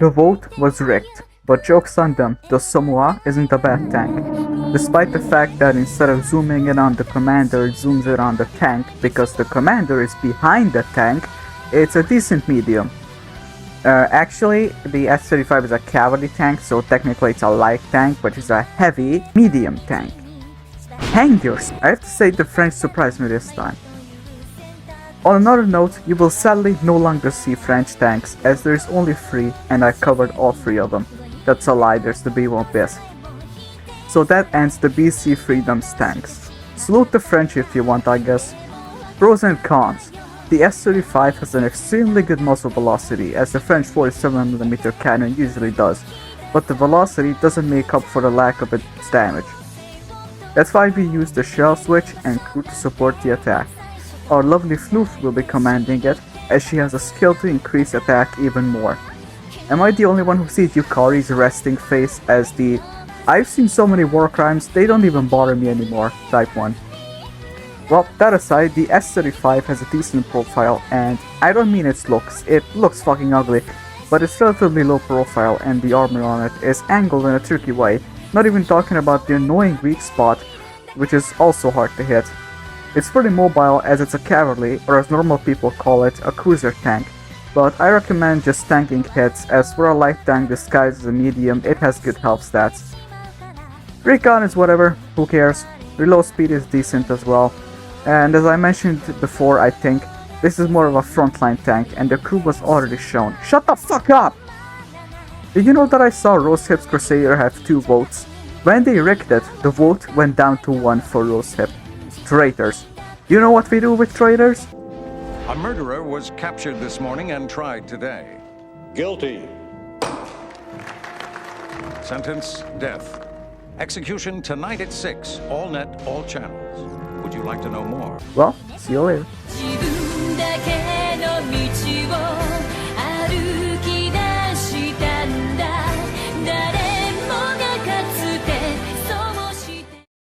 The vote was rigged, but joke's on them, the Samoa isn't a bad tank. Despite the fact that instead of zooming in on the commander, it zooms in on the tank because the commander is behind the tank, it's a decent medium. Actually, the S35 is a cavalry tank, so technically it's a light tank, but it's a heavy medium tank. Hangers! I have to say the French surprised me this time. On another note, you will sadly no longer see French tanks, as there's only 3 and I covered all 3 of them. That's a lie, there's the B1 BIS. So that ends the BC Freedoms tanks. Salute the French if you want, I guess. Pros and cons. The S35 has an extremely good muzzle velocity, as the French 47mm cannon usually does, but the velocity doesn't make up for the lack of its damage. That's why we use the shell switch and crew to support the attack. Our lovely Floof will be commanding it, as she has a skill to increase attack even more. Am I the only one who sees Yukari's resting face as the "I've seen so many war crimes, they don't even bother me anymore" type one? Well, that aside, the S35 has a decent profile, and I don't mean its looks, it looks fucking ugly, but it's relatively low profile and the armor on it is angled in a tricky way, not even talking about the annoying weak spot, which is also hard to hit. It's pretty mobile as it's a cavalry, or as normal people call it, a cruiser tank, but I recommend just tanking hits, as for a light tank disguised as a medium, it has good health stats. Recon is whatever, who cares, reload speed is decent as well, and as I mentioned before, I think, this is more of a frontline tank and the crew was already shown. Shut the fuck up! Did you know that I saw Rosehip's Crusader have 2 votes? When they rigged it, the vote went down to 1 for Rosehip. Traitors. You know what we do with traitors? A murderer was captured this morning and tried today. Guilty. Sentence, death. Execution tonight at 6, all net, all channels. Would you like to know more? Well, see you later.